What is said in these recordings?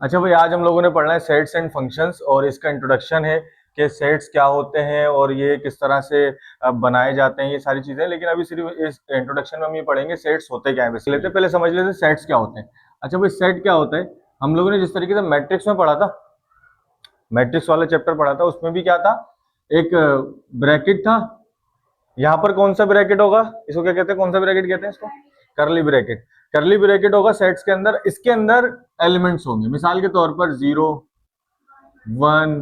अच्छा भाई, आज हम लोगों ने पढ़ना है सेट्स एंड फंक्शंस, और इसका इंट्रोडक्शन है कि सेट्स क्या होते हैं और ये किस तरह से बनाए जाते हैं, ये सारी चीजें। लेकिन अभी सिर्फ इस इंट्रोडक्शन में हम ये पढ़ेंगे सेट्स होते क्या है। बेसिकली पहले समझ लेते हैं सेट्स क्या होते हैं। अच्छा भाई, सेट क्या होता है? हम लोगों ने जिस तरीके से मैट्रिक्स में पढ़ा था, मैट्रिक्स वाला चैप्टर पढ़ा था, उसमें भी क्या था, एक ब्रैकेट था। यहाँ पर कौन सा ब्रैकेट होगा, इसको क्या कहते हैं, कौन सा ब्रैकेट कहते हैं इसको? करली ब्रैकेट। करली ब्रैकेट होगा सेट्स के अंदर, इसके अंदर एलिमेंट्स होंगे। मिसाल के तौर पर 0, 1,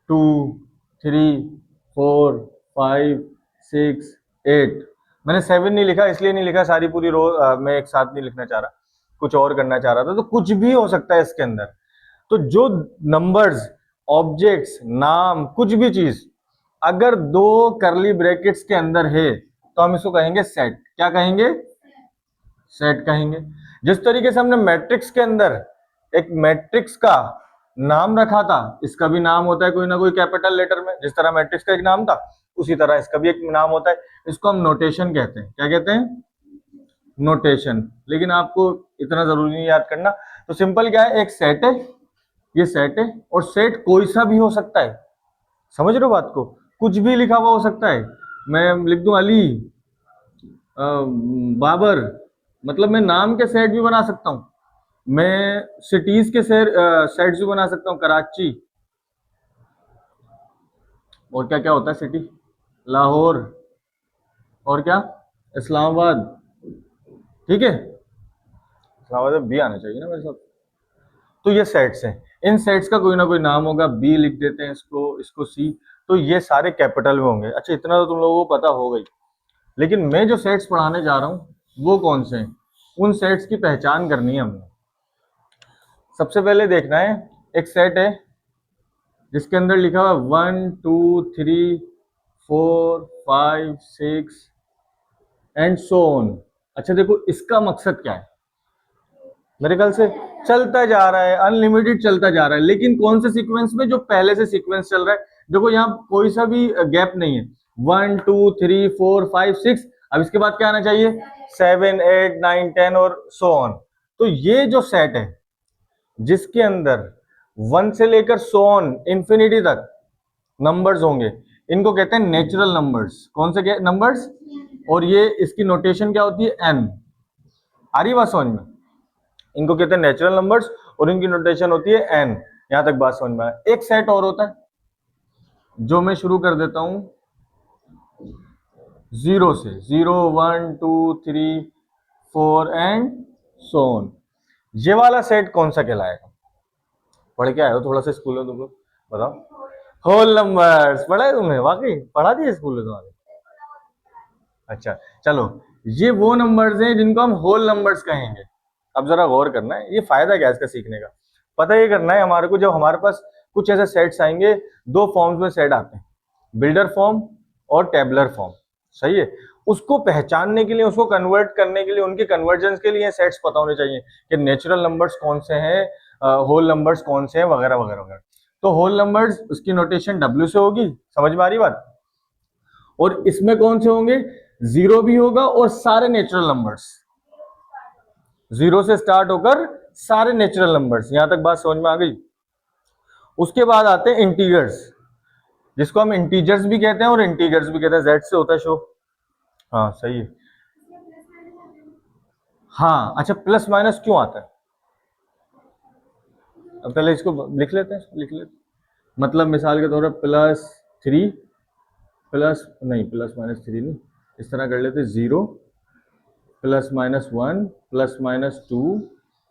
2, 3, 4, 5, 6, 8। मैंने 7 नहीं लिखा, इसलिए नहीं लिखा, सारी पूरी रो मैं एक साथ नहीं लिखना चाह रहा, कुछ और करना चाह रहा था। तो कुछ भी हो सकता है इसके अंदर। तो जो नंबर्स, ऑब्जेक्ट्स, नाम, कुछ भी चीज अगर दो करली ब्रैकेट्स के अंदर है तो हम इसको कहेंगे सेट। क्या कहेंगे? सेट कहेंगे। जिस तरीके से हमने मैट्रिक्स के अंदर एक मैट्रिक्स का नाम रखा था, इसका भी नाम होता है कोई ना कोई कैपिटल लेटर में। जिस तरह मैट्रिक्स का एक नाम था, उसी तरह इसका भी एक नाम होता है। इसको हम नोटेशन कहते हैं। क्या कहते हैं? नोटेशन। लेकिन आपको इतना जरूरी नहीं याद करना। तो सिंपल क्या है, एक सेट है, ये सेट है, और सेट कोई सा भी हो सकता है। समझ रहे हो बात को? कुछ भी लिखा हुआ हो सकता है। मैं लिख दूं अली, बाबर, मतलब मैं नाम के सेट भी बना सकता हूं। मैं सिटीज के सेट्स भी बना सकता हूं, कराची, और क्या क्या होता है सिटी, लाहौर, और क्या, इस्लामाबाद। ठीक है, इस्लामाबाद भी आना चाहिए ना मेरे साथ। तो ये सेट्स हैं। इन सेट्स का कोई ना कोई नाम होगा, बी लिख देते हैं इसको, इसको सी। तो ये सारे कैपिटल में होंगे। अच्छा, इतना तो तुम लोगों को पता हो गई। लेकिन मैं जो सेट्स पढ़ाने जा रहा हूं वो कौन से हैं, उन सेट्स की पहचान करनी है हमने। सबसे पहले देखना है, एक सेट है जिसके अंदर लिखा हुआ 1, 2, 3, 4, 5, 6 एंड सो ऑन। अच्छा देखो, इसका मकसद क्या है? मेरे ख्याल से चलता जा रहा है, अनलिमिटेड चलता जा रहा है, लेकिन कौन से सीक्वेंस में? जो पहले से सीक्वेंस चल रहा है। देखो यहाँ कोई सा भी गैप नहीं है। 1, 2, 3, 4, 5, 6, अब इसके बाद क्या आना चाहिए? 7, 8, 9, 10 और सो ऑन। तो ये जो सेट है जिसके अंदर 1 से लेकर सो ऑन इंफिनिटी तक नंबर्स होंगे, इनको कहते हैं नेचुरल नंबर्स। कौन से नंबर्स? और ये इसकी नोटेशन क्या होती है? एन। आ रही बात समझ में? इनको कहते हैं नेचुरल नंबर्स और इनकी नोटेशन होती है एन। यहां तक बात समझ में आया? एक सेट और होता है जो मैं शुरू कर देता हूं 0 से, 0, 1, 2, 3, 4 एंड सो ऑन। ये वाला सेट कौन सा कहलाएगा? पढ़ के आए हो थोड़ा सा स्कूल में तुम लोग, बताओ। होल नंबर्स पढ़ा है तुमने? वाकई पढ़ा दिया स्कूल में तुम्हारे? अच्छा, चलो, ये वो नंबर्स हैं जिनको हम होल नंबर्स कहेंगे। अब जरा गौर करना है, ये फायदा क्या है इसका सीखने का? पता ये करना है हमारे को, जब हमारे पास कुछ ऐसे सेट्स आएंगे, दो फॉर्म्स में सेट आते हैं, बिल्डर फॉर्म और टेबलर फॉर्म। सही है। उसको पहचानने के लिए, उसको कन्वर्ट करने के लिए, उनके कन्वर्जन के लिए सेट्स पता होने चाहिए कि नेचुरल नंबर्स कौन से हैं, होल नंबर्स कौन से हैं, वगैरह वगैरह वगैरह। तो होल नंबर्स, उसकी नोटेशन डब्ल्यू से होगी। समझ में आ रही बात? और इसमें कौन से होंगे? 0 भी होगा और सारे नेचुरल नंबर्स, 0 से स्टार्ट होकर सारे नेचुरल नंबर्स। यहां तक बात समझ में आ गई? उसके बाद आते हैं इंटीजर्स, जिसको हम इंटीजर्स भी कहते हैं और इंटीजर्स भी कहते हैं। जेड से होता है शो। हाँ सही है। हाँ अच्छा, प्लस माइनस क्यों आता है? अब पहले इसको लिख लेते हैं, लिख लेते हैं। मतलब मिसाल के तौर पर +3, प्लस नहीं, प्लस माइनस 3 नहीं, इस तरह कर लेते 0, +-1, +-2,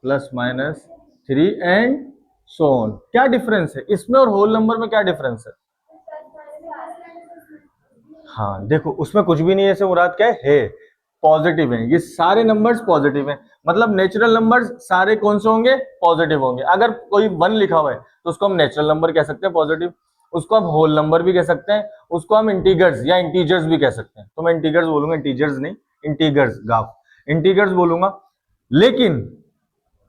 +-3 एंड सो ऑन। क्या डिफरेंस है इसमें और होल नंबर में? क्या डिफरेंस है? हाँ देखो, उसमें कुछ भी नहीं है। ऐसे मुराद क्या है? पॉजिटिव है। ये सारे नंबर्स पॉजिटिव हैं। मतलब नेचुरल नंबर्स सारे कौन से होंगे? पॉजिटिव होंगे। अगर कोई 1 लिखा हुआ है तो उसको हम नेचुरल नंबर कह सकते हैं, पॉजिटिव। उसको हम होल नंबर भी कह सकते हैं, उसको हम इंटीजर्स या इंटीजर्स भी कह सकते हैं। तो मैं इंटीजर्स बोलूंगा, इंटीजर्स नहीं, इंटीजर्स, गाफ, इंटीजर्स बोलूंगा। लेकिन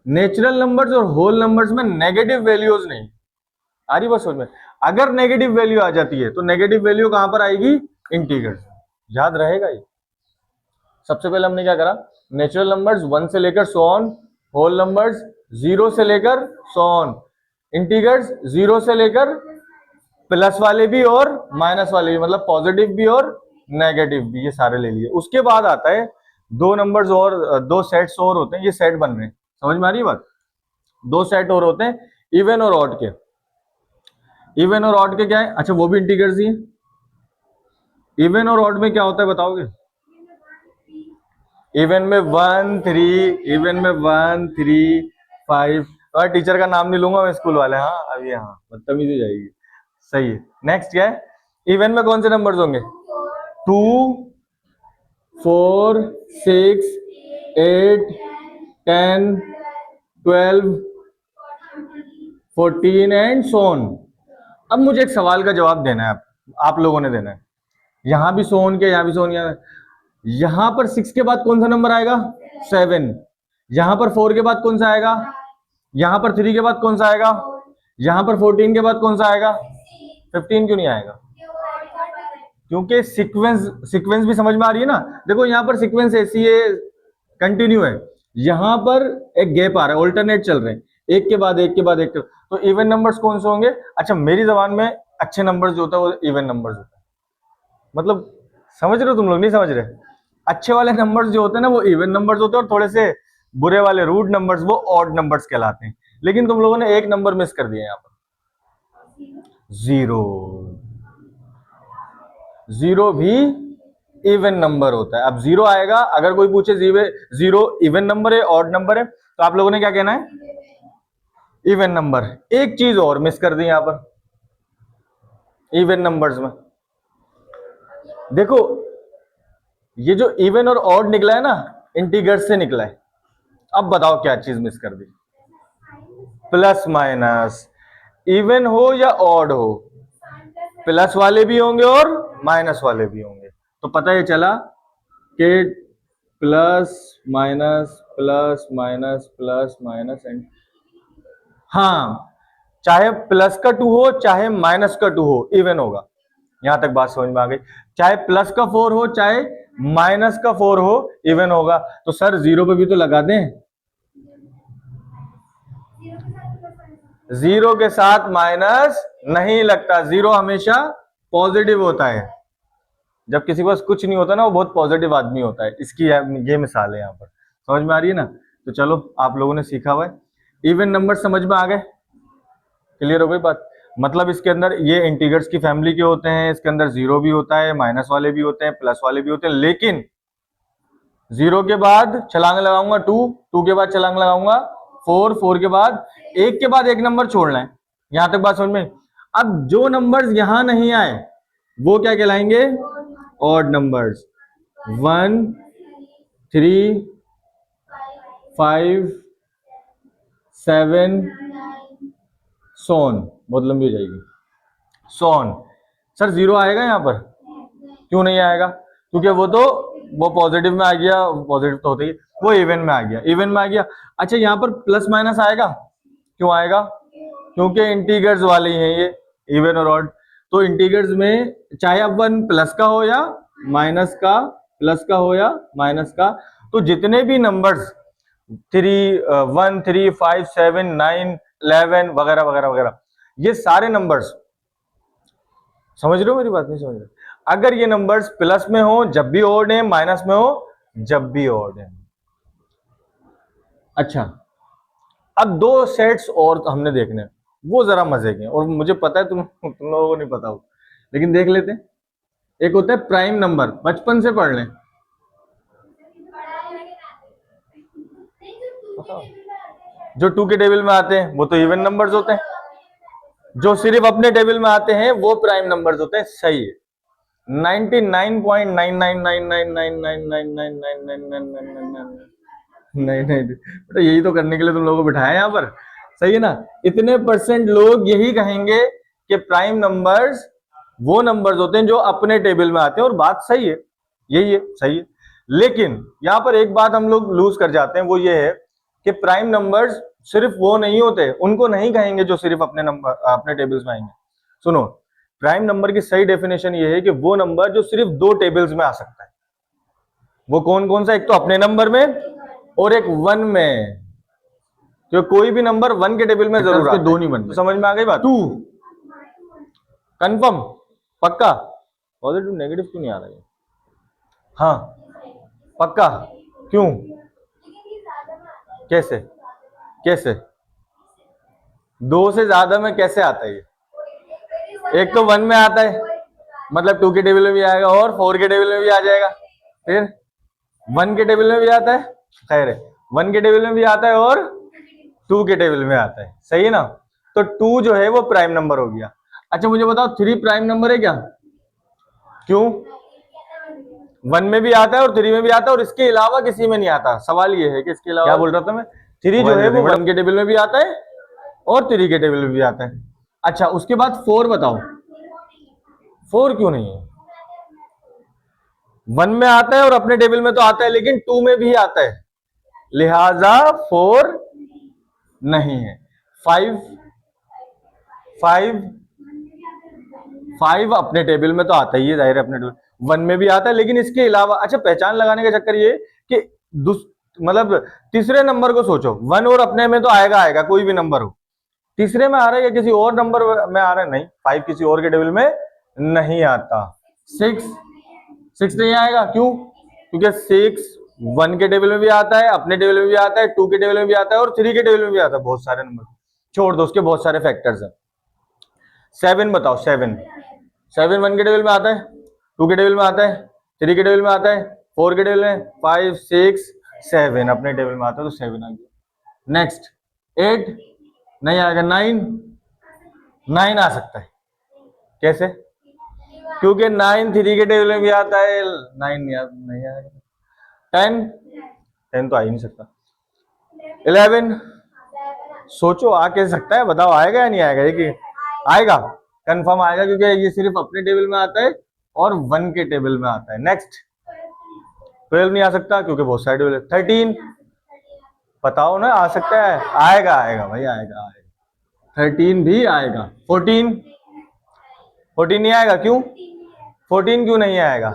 नेचुरल नंबर्स और होल नंबर्स में नेगेटिव वैल्यूज नहीं आ रही। बस समझ में, अगर नेगेटिव वैल्यू आ जाती है तो नेगेटिव वैल्यू कहां पर आएगी? इंटीजर्स। याद रहेगा ये। सबसे पहले हमने क्या करा? नेचुरल नंबर्स 1 से लेकर so on, whole numbers zero से लेकर सो ऑन, इंटीजर्स जीरो से लेकर प्लस वाले भी और माइनस वाले भी, मतलब पॉजिटिव भी और नेगेटिव भी, ये सारे ले लिए। उसके बाद आता है दो नंबर्स और, दो सेट्स और होते हैं, ये सेट बन रहे हैं, समझ में आ रही है बात? दो सेट और होते हैं, इवन और ऑड के। इवन और ऑड के क्या है? अच्छा, वो भी इंटीजर्स ही है। इवन और ऑड में क्या होता है बताओगे? इवन में 1 3, इवन में 1 3 5। और टीचर का नाम नहीं लूंगा मैं, स्कूल वाले, हाँ अभी, हाँ बदतमीजी हो जाएगी। सही है। नेक्स्ट क्या है? इवन में कौन से नंबर्स होंगे? 2 4 6 8 10 12 14 एंड सो ऑन। अब मुझे एक सवाल का जवाब देना है, आप लोगों ने देना है। यहां भी सो ऑन के, यहां भी सो ऑन, यहां पर 6 के बाद कौन सा नंबर आएगा? 7। यहां पर 4 के बाद कौन सा आएगा? यहां पर 3 के बाद कौन सा आएगा? यहां पर 14 के बाद कौन सा आएगा? 15 क्यों नहीं आएगा? क्योंकि सीक्वेंस भी समझ में आ रही है ना। देखो यहां पर सीक्वेंस ऐसी है, कंटिन्यू है, यहां पर एक गैप आ रहा है, ऑल्टरनेट चल रहे हैं, एक के बाद एक के बाद एक। तो इवन नंबर्स कौन से होंगे? अच्छा, मेरी जबान में अच्छे नंबर्स जो होता है वो इवन नंबर्स होता है। मतलब समझ रहे हो तुम लोग? नहीं समझ रहे? अच्छे वाले नंबर्स जो होते हैं ना वो इवन नंबर्स होते हैं, और थोड़े से बुरे वाले रूट नंबर्स वो ऑड नंबर्स कहलाते हैं। लेकिन तुम लोगों ने एक नंबर मिस कर दिया यहां पर, जीरो। जीरो भी इवन नंबर होता है। अब जीरो आएगा, अगर कोई पूछे जीरो इवन नंबर है ऑड नंबर है, तो आप लोगों ने क्या कहना है? Even number. एक चीज और मिस कर दी यहां पर इवन नंबर्स में, देखो ये जो इवन और ऑड निकला है ना, इंटीजर्स से निकला है। अब बताओ क्या चीज मिस कर दी? Plus minus. इवन हो या ऑड हो, प्लस वाले भी होंगे और माइनस वाले भी होंगे। तो पता ये चला कि plus minus plus minus plus minus and, हाँ, चाहे प्लस का 2 हो चाहे माइनस का 2 हो, इवन होगा। यहां तक बात समझ में आ गई? चाहे प्लस का 4 हो चाहे माइनस का 4 हो, इवन होगा। तो सर जीरो पे भी तो लगा दें। जीरो के साथ माइनस नहीं लगता, जीरो हमेशा पॉजिटिव होता है। जब किसी के पास कुछ नहीं होता ना, वो बहुत पॉजिटिव आदमी होता है। इसकी ये मिसाल है, यहाँ पर समझ में आ रही है ना? तो चलो, आप लोगों ने सीखा हुआ है, इवन नंबर समझ में आ गए, क्लियर हो गई बात? मतलब इसके अंदर ये इंटीजर्स की फैमिली के होते हैं, इसके अंदर जीरो भी होता है, माइनस वाले भी होते हैं, प्लस वाले भी होते हैं। लेकिन जीरो के बाद छलांग लगाऊंगा 2, 2 के बाद छलांग लगाऊंगा 4, 4 के बाद एक नंबर छोड़ना है। यहां तक बात समझ में? अब जो नंबर्स यहां नहीं आए वो क्या कहलाएंगे? Odd numbers. 1 3 5 7 सोन, बहुत लंबी हो जाएगी, सोन। सर जीरो आएगा यहां पर? क्यों नहीं आएगा? क्योंकि वो पॉजिटिव में आ गया, पॉजिटिव तो होता ही, वो इवन में आ गया, इवन में आ गया। अच्छा, यहां पर प्लस माइनस आएगा? क्यों आएगा? क्योंकि इंटीजर्स वाले हैं ये, इवन और ऑड। तो इंटीजर्स में चाहे अब 1 प्लस का हो या माइनस का, प्लस का हो या माइनस का, तो जितने भी नंबर्स 1 3 5 7 9 11 वगैरह वगैरह वगैरह, ये सारे नंबर्स, समझ रहे हो मेरी बात? नहीं समझ रहे? अगर ये नंबर्स प्लस में हो जब भी ऑड है, माइनस में हो जब भी ऑड है। अच्छा, अब दो सेट्स और हमने देखने, वो जरा मजे के, और मुझे पता है तुम लोगों को नहीं पता हो, लेकिन देख लेते हैं। एक होता है प्राइम नंबर, बचपन से पढ़ लें। जो 2 के टेबल में आते हैं वो तो इवन नंबर्स होते हैं, जो सिर्फ अपने टेबल में आते हैं वो प्राइम नंबर्स होते हैं। सही है। 99.999999999999 नहीं नहीं बेटा, यही तो करने के लिए तुम लोगों को बिठाया यहाँ पर। सही है ना? इतने परसेंट लोग यही कहेंगे कि प्राइम नंबर्स वो नंबर्स होते हैं जो अपने टेबल में आते हैं, और बात सही है, यही है, सही है। लेकिन यहाँ पर एक बात हम लोग लूज कर जाते हैं, वो ये है कि प्राइम नंबर्स सिर्फ वो नहीं होते, उनको नहीं कहेंगे जो सिर्फ अपने टेबल्स में आएंगे। सुनो, प्राइम नंबर की सही डेफिनेशन ये है कि वो नंबर जो सिर्फ 2 टेबल्स में आ सकता है। वो कौन कौन सा? एक तो अपने नंबर में और एक 1 में। तो कोई भी नंबर 1 के टेबल में जरूर आता है, 2 नहीं बनते। तो समझ में आ गई बात? 2 कंफर्म, पक्का? पॉजिटिव नेगेटिव क्यों नहीं आ रहा है? हाँ पक्का, क्यों, कैसे कैसे 2 से ज्यादा में कैसे आता है ये? एक तो 1 में आता है, मतलब 2 के टेबल में भी आएगा और 4 के टेबल में भी आ जाएगा, फिर 1 के टेबल में भी आता है, खैर 1 के टेबल में भी आता है और 2 के टेबल में आता है, सही है ना? तो 2 जो है वो प्राइम नंबर हो गया। अच्छा मुझे बताओ 3 प्राइम नंबर है क्या? क्यों? 1 में भी आता है और 3 में भी आता है और इसके अलावा किसी में नहीं आता। सवाल ये है कि इसके अलावा, क्या बोल रहा था मैं, 3 जो है वो 1 के टेबल में भी आता है और 3 के टेबल में भी आता है। अच्छा उसके बाद 4 बताओ, 4 क्यों नहीं है? 1 में आता है और अपने टेबल में तो आता है, लेकिन 2 में भी आता है, लिहाजा 4 नहीं है। 5 अपने टेबल में तो आता ही है, जाहिर है अपने टेबल 1 में भी आता है, लेकिन इसके अलावा, अच्छा पहचान लगाने का चक्कर ये कि मतलब तीसरे नंबर को सोचो, 1 और अपने में तो आएगा आएगा, कोई भी नंबर हो, तीसरे में आ रहा है या किसी और नंबर में आ रहा है? नहीं, 5 किसी और के टेबल में नहीं आता। 6 नहीं आएगा, क्यों? क्योंकि 6 1 के टेबल में भी आता है, अपने टेबल में भी आता है, 2 के टेबल में भी आता है और 3 के टेबल में भी आता है। बहुत सारे नंबर छोड़ दो, उसके बहुत सारे फैक्टर्स हैं। 7 बताओ, 7 1 के टेबल में आता है, 2 के टेबल में आता है, 3 के टेबल में आता है, 4 के टेबल में, 5 6 7 अपने टेबल में आता है, तो 7 आ गया। नेक्स्ट 8 नहीं आएगा। 9 आ सकता है, कैसे? क्योंकि 9 3 के टेबल में भी आता है, 9 नहीं आएगा। 10 तो आ ही नहीं सकता। 11 सोचो आ कैसे सकता है, बताओ आएगा या नहीं आएगा? देखिए आएगा, कंफर्म आएगा, क्योंकि ये सिर्फ अपने टेबल में आता है और 1 के टेबल में आता है। नेक्स्ट 12 नहीं आ सकता, क्योंकि बहुत सारे टेबल है। 13 बताओ ना, आ सकता है? आएगा भाई, आएगा 13 भी आएगा। 14 नहीं आएगा, क्यों? 14 क्यों नहीं आएगा?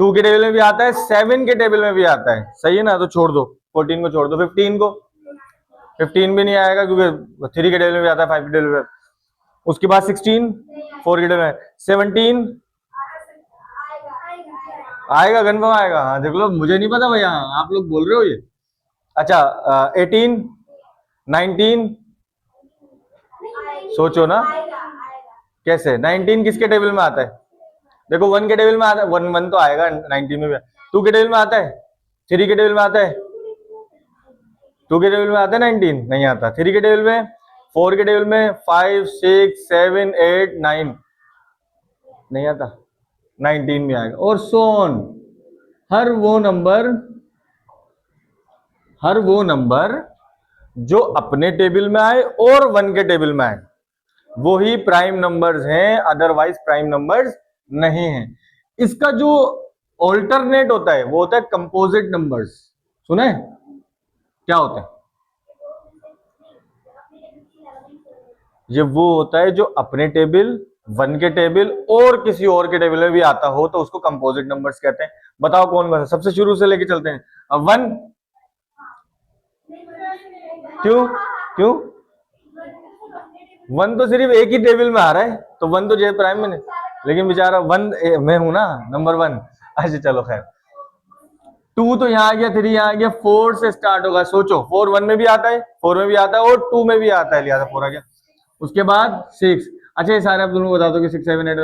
2 के टेबल में भी आता है, 7 के टेबल में भी आता है, सही है ना? तो छोड़ दो, 14 को छोड़ दो। 15 भी नहीं आएगा, क्योंकि 3 के टेबल में भी आता है, 5 के टेबल में। उसके बाद 16 4 के टेबल में। 17 आएगा, कंफर्म आएगा। हाँ देख लो, मुझे नहीं पता भैया, आप लोग बोल रहे हो ये। अच्छा 18 19 सोचो ना, कैसे? 19 किसके टेबल में आता है? देखो 1 के टेबल में आता है, 1 तो आएगा 19 में भी। 2 के टेबल में आता है, 3 के टेबल में आता है, 2 के टेबल में आता है 19 नहीं आता। 3 के टेबल में, 4 के टेबल में, 5 6 7 8 9 नहीं आता, 19 में आएगा। और सो ऑन, हर वो नंबर जो अपने टेबल में आए और 1 के टेबल में आए, वो ही प्राइम नंबर्स हैं, अदरवाइज प्राइम नंबर्स नहीं है। इसका जो ऑल्टरनेट होता है वो होता है कंपोजिट नंबर्स। सुना है क्या होता है? ये वो होता है जो अपने टेबल, 1 के टेबल और किसी और के टेबल में भी आता हो, तो उसको कंपोजिट नंबर्स कहते हैं। बताओ कौन सा? सबसे शुरू से लेके चलते हैं। अब 1 क्यों 1 तो सिर्फ एक ही टेबल में आ रहा है, तो 1 तो जे प्राइम में नहीं, लेकिन बेचारा 1 मैं हूं ना, नंबर 1। अच्छा चलो खैर, 2 तो यहाँ आ गया, 3 यहाँ आ गया, 4 से स्टार्ट होगा। सोचो 4 1 में भी आता है, 4 में भी आता है और 2 में भी आता है, लिहाजा 4 आ गया। उसके बाद 6। अच्छा ये सारे आप दोनों बता दो कि 6 7 8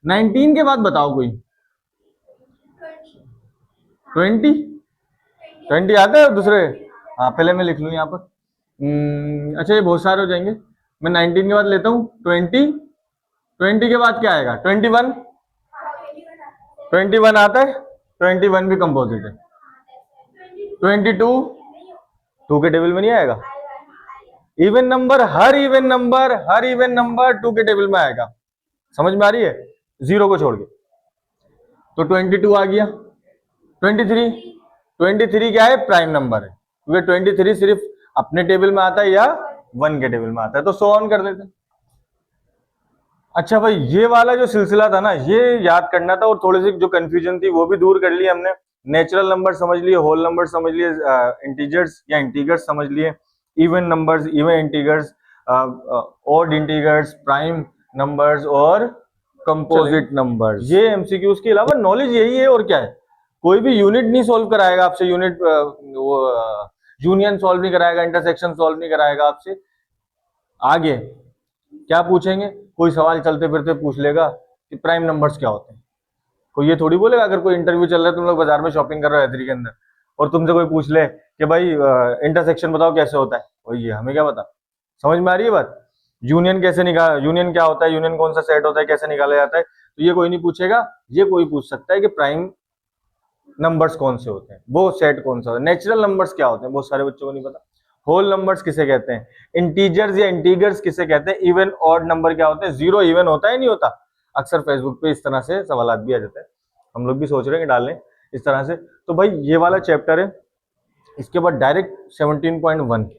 19 के बाद बताओ कोई। 20 आता है दूसरे? हाँ पहले मैं लिख लूँ यहाँ पर। अच्छा ये बहुत सारे हो जाएंगे, मैं 19 के बाद लेता हूँ 20 के बाद क्या आएगा? 21 आता है, 21 भी कंपोजिट है। 22 2 के टेबल में नहीं आएगा। Even number, her even number 2 के टेबल में आएगा। समझ में आ रही है? 0 को छोड़ के। तो 22 आ गया। 23 क्या है? प्राइम नंबर है, क्योंकि 23 सिर्फ अपने टेबल में आता है या 1 के टेबल में आता है, तो सो ऑन कर देते हैं। अच्छा भाई ये वाला जो सिलसिला था ना, ये याद करना था, और थोड़ी सी जो कंफ्यूजन थी वो भी दूर कर ली हमने। नेचुरल नंबर समझ लिए, होल नंबर समझ लिए, इंटीजर्स या इंटीगर्स समझ लिए, even numbers, even integers, odd integers, prime numbers और कंपोजिट नंबर्स। ये एमसीक्यूज के अलावा नॉलेज यही है और क्या है। कोई भी यूनिट नहीं सॉल्व कराएगा आपसे, यूनिट यूनियन सॉल्व नहीं कराएगा, इंटरसेक्शन सॉल्व नहीं कराएगा आपसे। आगे क्या पूछेंगे, कोई सवाल चलते फिरते पूछ लेगा कि प्राइम नंबर्स क्या होते हैं। कोई ये थोड़ी बोलेगा, अगर कोई इंटरव्यू चल रहा है, तुम लोग बाजार में शॉपिंग कर रहे हो हैदरी के अंदर, और तुमसे कोई पूछ ले कि भाई इंटरसेक्शन बताओ कैसे होता है, और ये हमें क्या पता। समझ में आ रही है बात। यूनियन कैसे निकाल, यूनियन क्या होता है, यूनियन कौन सा सेट होता है, कैसे निकाला जाता है, तो ये कोई नहीं पूछेगा। ये कोई पूछ सकता है कि प्राइम नंबर्स कौन से होते हैं, वो सेट कौन सा होता है। नेचुरल नंबर्स क्या होते हैं, बहुत सारे बच्चों को नहीं पता। होल नंबर्स किसे कहते हैं, इंटीजर्स या इंटीगर्स किसे कहते हैं, इवन ऑड नंबर क्या होते हैं, जीरो इवन होता है नहीं होता। अक्सर फेसबुक पे इस तरह से सवाल भी आ जाते हैं, हम लोग भी सोच रहे हैं कि डालें इस तरह से। तो भाई ये वाला चैप्टर है, इसके बाद डायरेक्ट 17.1